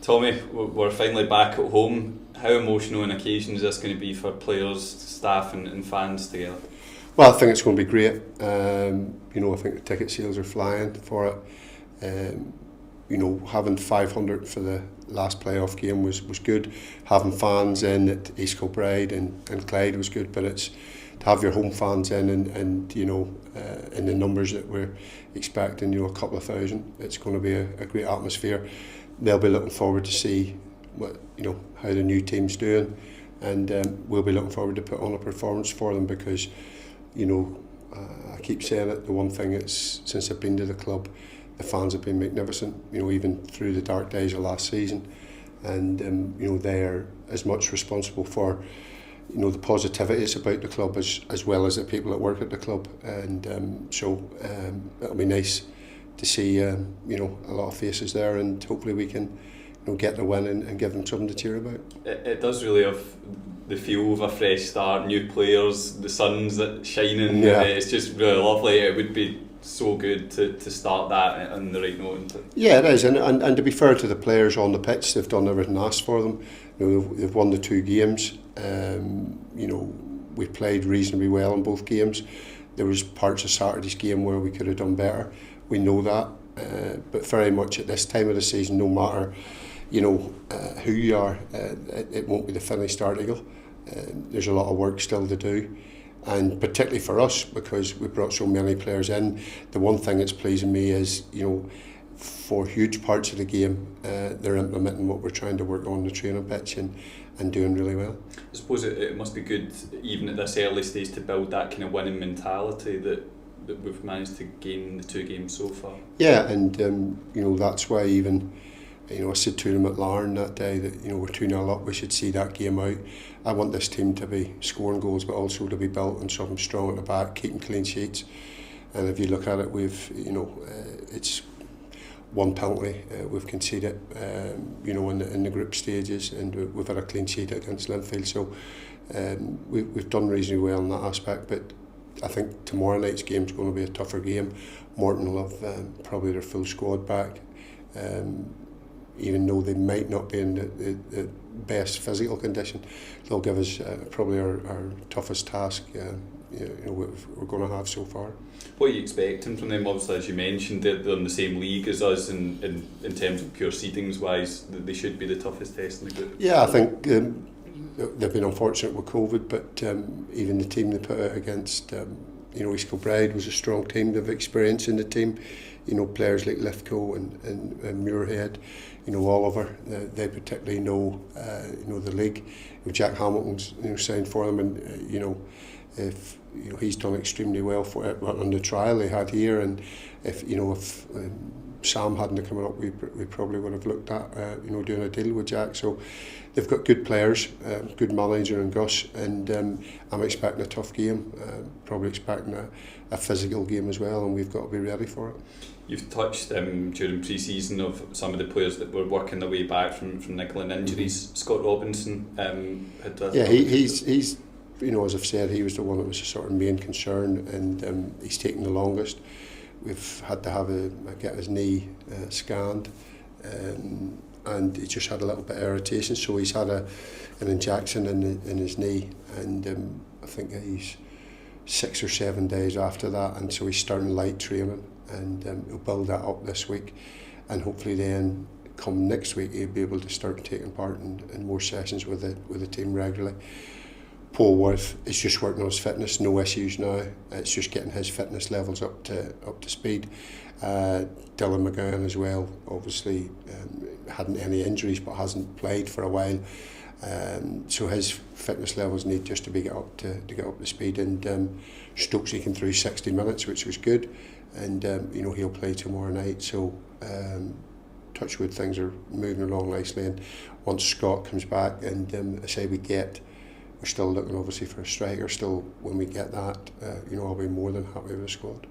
Tommy, we're finally back at home. How emotional an occasion is this going to be for players, staff and fans together? Well, I think it's going to be great. I think the ticket sales are flying for it. Having 500 for the last playoff game was good. Having fans in at East Kilbride and Clyde was good, but it's to have your home fans in and in the numbers that we're expecting, a couple of thousand, it's going to be a great atmosphere. They'll be looking forward to see how the new team's doing, and we'll be looking forward to put on a performance for them because, I keep saying it, the one thing it's since I've been to the club, the fans have been magnificent, even through the dark days of last season, and they are as much responsible for the positivities about the club as well as the people that work at the club, and so it'll be nice to see a lot of faces there, and hopefully we can get the win and give them something to cheer about. It does really have the feel of a fresh start, new players, the sun's shining. Yeah. It's just really lovely. It would be so good to start that on the right note. Yeah, it is, and to be fair to the players on the pitch, they've done everything asked for them. They've won the 2 games. We played reasonably well in both games. There was parts of Saturday's game where we could have done better. We know that, but very much at this time of the season, no matter who you are, it won't be the finished article. There's a lot of work still to do, and particularly for us because we brought so many players in. The one thing that's pleasing me is for huge parts of the game, they're implementing what we're trying to work on the training pitch and doing really well. I suppose it must be good even at this early stage to build that kind of winning mentality that we've managed to gain in the 2 games so far. Yeah, and that's why even I said to them at Larne that day that we're 2-0 up, we should see that game out. I want this team to be scoring goals but also to be built on something strong at the back, keeping clean sheets. And if you look at it, we've it's 1 penalty we've conceded in the group stages, and we've had a clean sheet against Linfield, so we've done reasonably well in that aspect. But I think tomorrow night's game is going to be a tougher game. Morton will have probably their full squad back, even though they might not be in the best physical condition. They'll give us probably our toughest task we're going to have so far. What are you expecting from them? Obviously, as you mentioned, they're in the same league as us in terms of pure seedings wise. They should be the toughest test in the group. Yeah, I think they've been unfortunate with COVID, but even the team they put out against East Kilbride was a strong team. They've experience in the team, players like Lithgow and Muirhead, Oliver, they particularly know the league. Jack Hamilton's signed for them, and if he's done extremely well for it on the trial they had here, and if Sam hadn't come up, we probably would have looked at doing a deal with Jack. So they've got good players, good manager in Gus, and I'm expecting a tough game, probably expecting a physical game as well, and we've got to be ready for it. You've touched during pre-season of some of the players that were working their way back from niggling injuries. Scott Robinson had that. Yeah, he's as I've said, he was the one that was a sort of main concern, and he's taken the longest. We've had to get his knee scanned, and he just had a little bit of irritation, so he's had an injection in his knee, and I think he's 6 or 7 days after that, and so he's starting light training, and he'll build that up this week, and hopefully then come next week he'll be able to start taking part in more sessions with the team regularly. Paul Worth is just working on his fitness, no issues now. It's just getting his fitness levels up to speed. Dylan McGowan as well, obviously hadn't any injuries but hasn't played for a while. So his fitness levels need just to get up to speed. And Stokesy came through 60 minutes, which was good. And he'll play tomorrow night. So touchwood, things are moving along nicely. And once Scott comes back, and we're still looking obviously for a striker. Still, when we get that, I'll be more than happy with the squad.